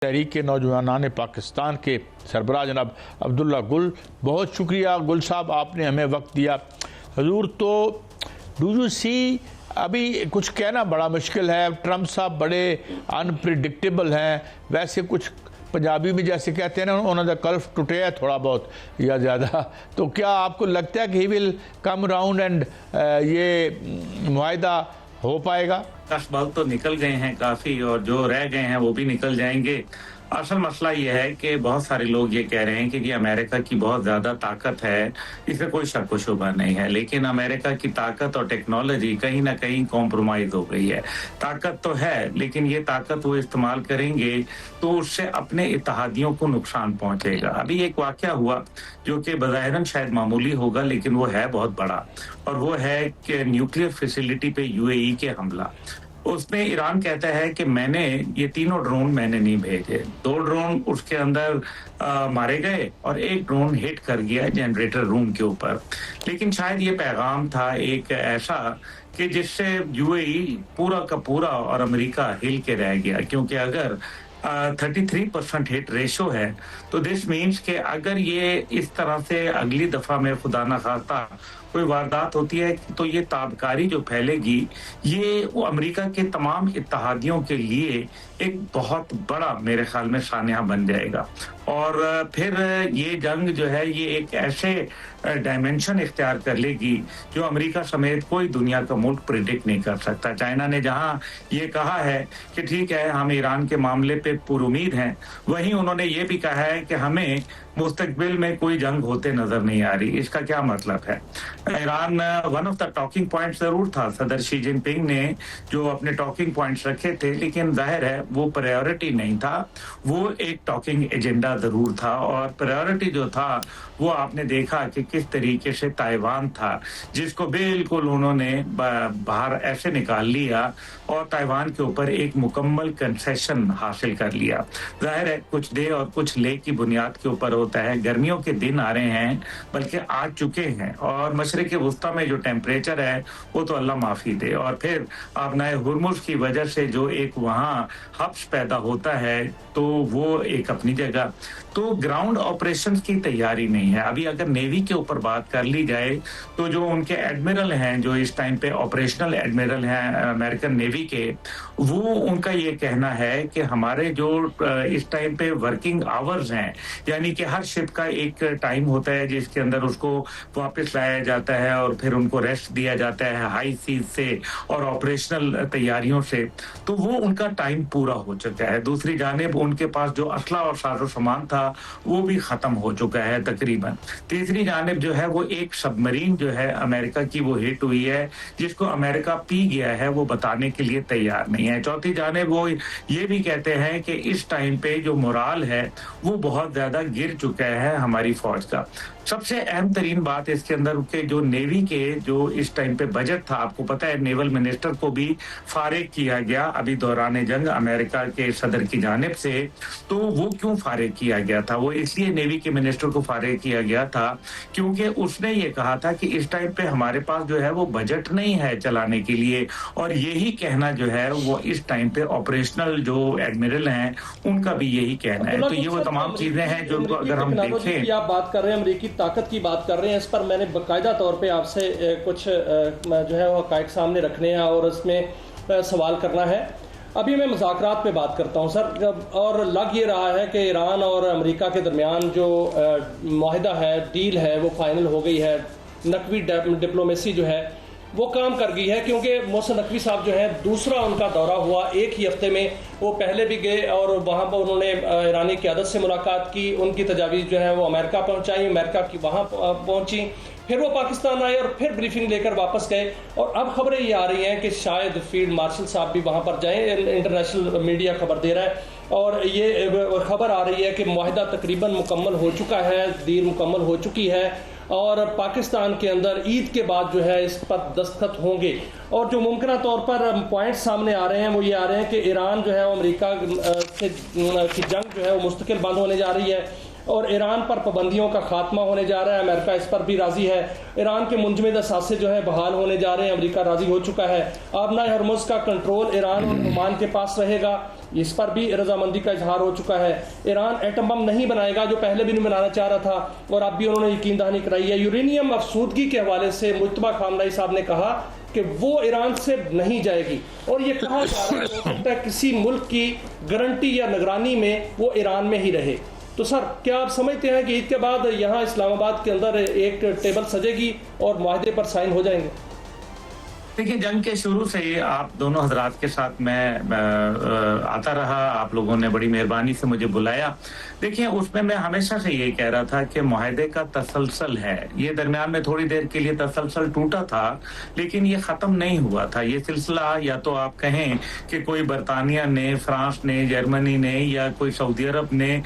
تحریک نوجوانان پاکستان کے سربراہ جناب عبداللہ گل، بہت شکریہ گل صاحب، آپ نے ہمیں وقت دیا. حضور تو ڈو یو سی ابھی کچھ کہنا بڑا مشکل ہے، ٹرمپ صاحب بڑے انپریڈکٹیبل ہیں، ویسے کچھ پنجابی میں جیسے کہتے ہیں نا انہوں نے قلف ٹوٹے ہے تھوڑا بہت یا زیادہ، تو کیا آپ کو لگتا ہے کہ ہی ول کم راؤنڈ اینڈ یہ معاہدہ ہو پائے گا؟ اسباب تو نکل گئے ہیں کافی، اور جو رہ گئے ہیں وہ بھی نکل جائیں گے. اصل مسئلہ یہ ہے کہ بہت سارے لوگ یہ کہہ رہے ہیں کہ یہ امریکہ کی بہت زیادہ طاقت ہے، اس میں کوئی شک و شبہ نہیں ہے، لیکن امریکہ کی طاقت اور ٹیکنالوجی کہیں نہ کہیں کمپرومائز ہو گئی ہے. طاقت تو ہے لیکن یہ طاقت وہ استعمال کریں گے تو اس سے اپنے اتحادیوں کو نقصان پہنچے گا. ابھی ایک واقعہ ہوا جو کہ بظاہراً شاید معمولی ہوگا لیکن وہ ہے بہت بڑا، اور وہ ہے کہ نیوکلیئر فیسلٹی پہ UAE کے حملہ. اس میں ایران کہتا ہے کہ میں نے یہ تینوں ڈرون میں نے نہیں بھیجے، 2 ڈرون اس کے اندر مارے گئے اور 1 ڈرون ہٹ کر گیا جنریٹر روم کے اوپر. لیکن شاید یہ پیغام تھا ایک ایسا کہ جس سے UAE پورا کا پورا اور امریکہ ہل کے رہ گیا، کیونکہ اگر 33% ہٹ ریشو ہے تو دس مینس کہ اگر یہ اس طرح سے اگلی دفعہ میں خدا نخواستہ کوئی واردات ہوتی ہے تو یہ تابکاری جو پھیلے گی یہ وہ امریکہ کے تمام اتحادیوں کے لیے ایک بہت بڑا میرے خیال میں سانحہ بن جائے گا. اور پھر یہ جنگ جو ہے یہ ایک ایسے ڈائمنشن اختیار کر لے گی جو امریکہ سمیت کوئی دنیا کا ملک پریڈکٹ نہیں کر سکتا. چائنا نے جہاں یہ کہا ہے کہ ٹھیک ہے ہم ایران کے معاملے پہ پر امید ہیں، وہیں انہوں نے یہ بھی کہا ہے کہ ہمیں مستقبل میں کوئی جنگ ہوتے نظر نہیں آ رہی. اس کا کیا مطلب ہے؟ Iran one of the talking point ضرور تھا، صدر شی جن پنگ نے جو اپنے ٹاکنگ پوائنٹس رکھے تھے، لیکن ظاہر ہے وہ پرائیورٹی نہیں تھا، وہ ایک ٹاکنگ ایجنڈا ضرور تھا. اور پرائیورٹی جو تھا وہ آپ نے دیکھا کہ کس طریقے سے تائیوان تھا جس کو بالکل انہوں نے باہر ایسے نکال لیا اور تائیوان کے اوپر ایک مکمل کنسیشن حاصل کر لیا. ظاہر ہے کچھ دے اور کچھ لے کی بنیاد کے اوپر ہوتا ہے. گرمیوں کے دن آ رہے ہیں بلکہ آ چکے ہیں، اور مشرق وسطیٰ میں جو ٹیمپریچر ہے وہ تو اللہ معافی دے. اور پھر آبنائے ہرمز کی وجہ سے جو ایک وہاں حبس پیدا ہوتا ہے تو وہ ایک اپنی جگہ. تو گراؤنڈ آپریشنز کی تیاری نہیں ہے. ابھی اگر نیوی کے اوپر بات کر لی جائے تو جو ان کے ایڈمرل ہیں جو اس ٹائم پہ آپریشنل ایڈمرل ہیں امریکن نیوی کے، وہ ان کا یہ کہنا ہے کہ ہمارے جو اس ٹائم پہ ورکنگ آورز ہیں، یعنی کہ ہر شپ کا ایک ٹائم ہوتا ہے جس کے اندر اس کو واپس لایا جاتا ہے اور پھر ان کو ریسٹ دیا جاتا ہے ہائی سیز سے اور آپریشنل تیاریوں سے، تو وہ ان کا ٹائم پورا ہو چکا ہے. دوسری جانب ان کے پاس جو اسلحہ اور ساز و سامان تھا وہ بھی ختم ہو چکا ہے تقریباً. تیسری جانب جو ہے وہ ایک سب مرین جو ہے امریکہ کی وہ ہٹ ہوئی ہے جس کو امریکہ پی گیا ہے، وہ بتانے کے لیے تیار نہیں ہے. چوتھی جانب وہ یہ بھی کہتے ہیں کہ اس ٹائم پہ جو مورال ہے وہ بہت زیادہ گر چکا ہے ہماری فوج کا. سب سے اہم ترین بات اس کے اندر کہ جو نیوی کے جو اس ٹائم پہ بجٹ تھا، آپ کو پتہ ہے نیول منسٹر کو بھی فارغ کیا گیا ابھی دوران جنگ امریکہ کے صدر کی جانب سے. تو وہ کیوں فارغ کیا گیا تھا؟ وہ اس لیے نیوی کے منسٹر کو فارغ کیا گیا تھا کیونکہ اس نے یہ کہا تھا کہ اس ٹائم پہ ہمارے پاس جو ہے وہ بجٹ نہیں ہے چلانے کے لیے، اور یہی کہنا جو ہے وہ اس ٹائم پہ آپریشنل جو ایڈمرل ہیں ان کا بھی یہی کہنا ہے. تو یہ وہ تمام چیزیں ہیں جو اگر ہم دیکھیں، آپ بات کر رہے ہیں امریکی طاقت کی بات کر رہے ہیں، اس پر میں نے باقاعدہ طور پہ آپ سے کچھ جو ہے وہ حقائق سامنے رکھنے ہیں اور اس میں سوال کرنا ہے. ابھی میں مذاکرات پہ بات کرتا ہوں سر، اور لگ یہ رہا ہے کہ ایران اور امریکہ کے درمیان جو معاہدہ ہے، ڈیل ہے، وہ فائنل ہو گئی ہے. نقوی ڈپلومیسی جو ہے وہ کام کر گئی ہے، کیونکہ محسن نقوی صاحب جو ہیں دوسرا ان کا دورہ ہوا ایک ہی ہفتے میں. وہ پہلے بھی گئے اور وہاں پر انہوں نے ایرانی قیادت سے ملاقات کی، ان کی تجاویز جو ہیں وہ امریکہ پہنچائی، امریکہ کی وہاں پہنچی، پھر وہ پاکستان آئے اور پھر بریفنگ لے کر واپس گئے. اور اب خبریں یہ آ رہی ہیں کہ شاید فیلڈ مارشل صاحب بھی وہاں پر جائیں، انٹرنیشنل میڈیا خبر دے رہا ہے، اور یہ خبر آ رہی ہے کہ معاہدہ تقریباً مکمل ہو چکا ہے، ڈیل مکمل ہو چکی ہے، اور پاکستان کے اندر عید کے بعد جو ہے اس پر دستخط ہوں گے. اور جو ممکنہ طور پر پوائنٹ سامنے آ رہے ہیں وہ یہ آ رہے ہیں کہ ایران جو ہے وہ امریکہ سے کی جنگ جو ہے وہ مستقل بند ہونے جا رہی ہے. اور ایران پر پابندیوں کا خاتمہ ہونے جا رہا ہے، امریکہ اس پر بھی راضی ہے، ایران کے منجمد اثاثے جو ہے بحال ہونے جا رہے ہیں، امریکہ راضی ہو چکا ہے، آبنائے ہرمز کا کنٹرول ایران اور عمان کے پاس رہے گا، اس پر بھی رضامندی کا اظہار ہو چکا ہے، ایران ایٹم بم نہیں بنائے گا جو پہلے بھی نہیں بنانا چاہ رہا تھا اور اب بھی انہوں نے یقین دہانی کرائی ہے۔ یورینیم افسودگی کے حوالے سے مجتبیٰ خامنہئی صاحب نے کہا کہ وہ ایران سے نہیں جائے گی، اور یہ کہا جا رہا ہے ہو سکتا ہے کسی ملک کی گارنٹی یا نگرانی میں وہ ایران میں ہی رہے۔ تو سر کیا آپ سمجھتے ہیں کہ عید کے بعد یہاں اسلام آباد کے اندر ایک ٹیبل سجے گی اور معاہدے پر سائن ہو جائیں گے؟ دیکھیں، جنگ کے شروع سے ہی آپ دونوں حضرات کے ساتھ میں آتا رہا، آپ لوگوں نے بڑی مہربانی سے مجھے بلایا۔ دیکھیں، اس میں ہمیشہ سے یہ کہہ رہا تھا کہ معاہدے کا تسلسل ہے، یہ درمیان میں تھوڑی دیر کے لیے تسلسل ٹوٹا تھا لیکن یہ ختم نہیں ہوا تھا۔ یہ سلسلہ یا تو آپ کہیں کہ کوئی برطانیہ نے، فرانس نے، جرمنی نے یا کوئی سعودی عرب نے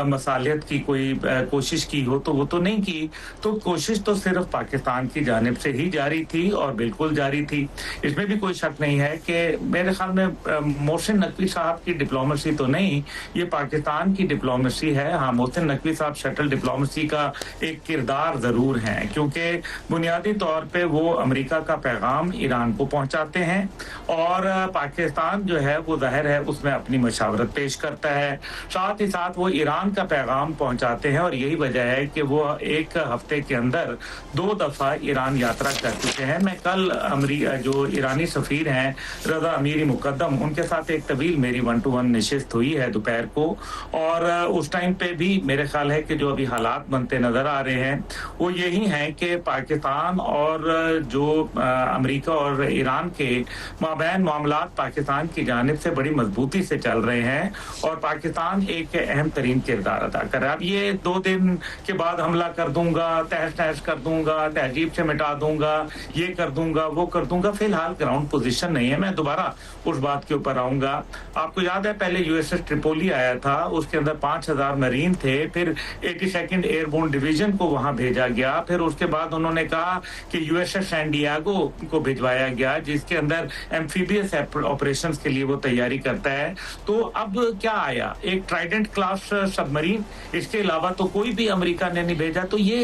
مصالحت کی کوئی کوشش کی ہو تو وہ تو نہیں کی، تو کوشش تو صرف پاکستان کی جانب سے ہی جاری تھی اور بالکل جاری تھی۔ اس میں بھی کوئی شک نہیں ہے کہ میرے خیال میں محسن نقوی صاحب کی ڈپلومیسی تو نہیں، یہ پاکستان کی ڈپلومیسی ہے۔ ہاں، محسن نقوی صاحب شٹل ڈپلومیسی کا ایک کردار ضرور ہے، کیونکہ بنیادی طور پہ وہ امریکہ کا پیغام ایران کو پہنچاتے ہیں اور پاکستان جو ہے وہ ظاہر ہے اس میں اپنی مشاورت پیش کرتا ہے، ساتھ ہی ساتھ وہ ایران کا پیغام پہنچاتے ہیں، اور یہی وجہ ہے کہ وہ ایک ہفتے کے اندر 2 دفعہ ایران یاترا کر چکے ہیں۔ میں کل جو ایرانی سفیر ہیں رضا امیری مقدم، ان کے ساتھ ایک طویل میری 1 to 1 نشست ہوئی ہے دوپہر کو، اور اس ٹائم پہ بھی میرے خیال ہے کہ جو ابھی حالات بنتے نظر آ رہے ہیں وہ یہی ہیں کہ پاکستان اور جو امریکہ اور ایران کے مابین معاملات پاکستان کی جانب سے بڑی مضبوطی سے چل رہے ہیں اور پاکستان ایک اہم ترین کردار ادا کر رہا ہے۔ اب یہ 2 دن کے بعد حملہ کر دوں گا، تہس نہس کر دوں گا، تہذیب سے مٹا دوں گا، یہ کر دوں گا، وہ کر دوں گا، فی الحال گراؤنڈ پوزیشن نہیں ہے۔ میں دوبارہ اس بات کے اوپر آؤں گا۔ آپ کو یاد ہے پہلے یو ایس ایس ٹریپولی آیا تھا، اس کے اندر 5000 مرین تھے، پھر 82nd ایئر بون ڈویژن کو وہاں بھیجا گیا، پھر اس کے بعد انہوں نے کہا کہ یو ایس ایس سین ڈیاگو کو بھجوایا گیا جس کے اندر ایمفیبیس آپریشنز کے لیے وہ تیاری کرتا ہے۔ تو اب کیا آیا؟ ایک ٹرائیڈنٹ کلاس سب مرین، اس کے علاوہ تو کوئی بھی امریکہ نے نہیں بھیجا۔ تو یہ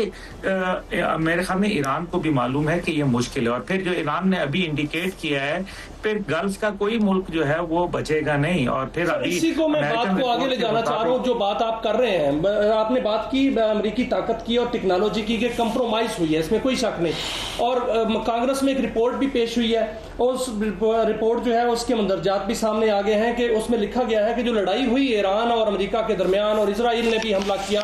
میرے خیال میں ایران کو بھی معلوم ہے کہ یہ مشکل ہے، اور پھر جو ایران نے ابھی انڈیکیٹ کیا ہے پھر گلف کا کوئی ملک جو ہے وہ بچے گا نہیں۔ اور پھر اسی کو میں بات کو آگے لے جانا چاہ رہا ہوں، جو بات آپ کر رہے ہیں، آپ نے بات کی امریکی طاقت کی اور ٹیکنالوجی کی کہ کمپرومائز ہوئی ہے، اس میں کوئی شک نہیں، اور کانگریس میں ایک رپورٹ بھی پیش ہوئی ہے، اور اس رپورٹ جو ہے اس کے مندرجات بھی سامنے آ گئے ہیں کہ اس میں لکھا گیا ہے کہ جو لڑائی ہوئی ایران اور امریکہ کے درمیان، اور اسرائیل نے بھی حملہ کیا،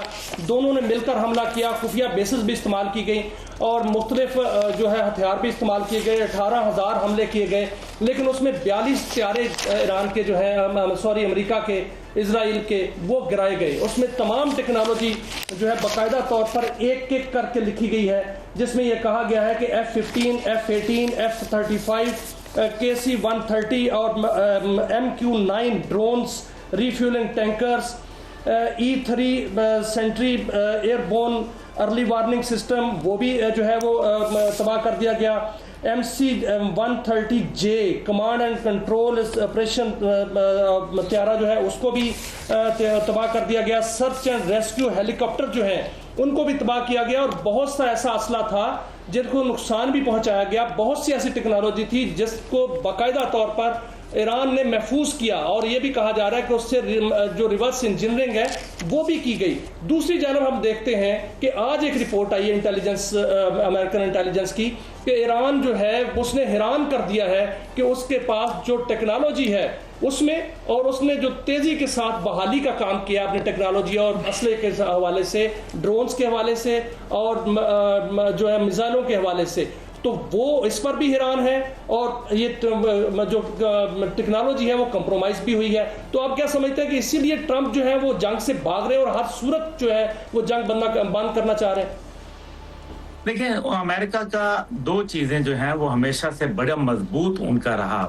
دونوں نے مل کر حملہ کیا، خفیہ بیسز بھی استعمال کی گئی اور مختلف جو ہے ہتھیار بھی استعمال کیے گئے، 18,000 حملے کیے گئے، لیکن اس میں 42 طیارے ایران کے جو ہے امریکہ کے، اسرائیل کے، وہ گرائے گئے۔ اس میں تمام ٹیکنالوجی جو ہے باقاعدہ طور پر ایک ایک کر کے لکھی گئی ہے، جس میں یہ کہا گیا ہے کہ F-15 F-18 F-35 KC-130 اور MQ-9 drones, refuelling tankers, E-3 Sentry airborne early warning system, وہ بھی جو ہے وہ تباہ کر دیا گیا۔ MC-130J command and control operation طیارہ جو ہے اس کو بھی تباہ کر دیا گیا۔ Search and rescue Halley copter جو ہیں ان کو بھی تباہ کیا گیا، اور بہت سا ایسا اسلحہ تھا جن کو نقصان بھی پہنچایا گیا۔ بہت سی ایسی ٹیکنالوجی تھی جس کو باقاعدہ طور پر ایران نے محفوظ کیا، اور یہ بھی کہا جا رہا ہے کہ اس سے جو ریورس انجینئرنگ ہے وہ بھی کی گئی۔ دوسری جانب ہم دیکھتے ہیں کہ آج ایک رپورٹ آئی ہے انٹیلیجنس، امریکن انٹیلیجنس کی، کہ ایران جو ہے اس نے حیران کر دیا ہے کہ اس کے پاس جو ٹیکنالوجی ہے اس میں، اور اس نے جو تیزی کے ساتھ بحالی کا کام کیا اپنی ٹیکنالوجی اور اسلحے کے حوالے سے، ڈرونز کے حوالے سے اور جو ہے میزائلوں کے حوالے سے، تو وہ اس پر بھی حیران ہے، اور یہ جو ٹیکنالوجی ہے وہ کمپرومائز بھی ہوئی ہے۔ تو آپ کیا سمجھتے ہیں کہ اسی لیے ٹرمپ جو ہے وہ جنگ سے بھاگ رہے ہیں اور ہر صورت جو ہے وہ جنگ بند کرنا چاہ رہے ہیں؟ دیکھیں، امریکہ کا 2 چیزیں جو ہیں وہ ہمیشہ سے بڑا مضبوط ان کا رہا۔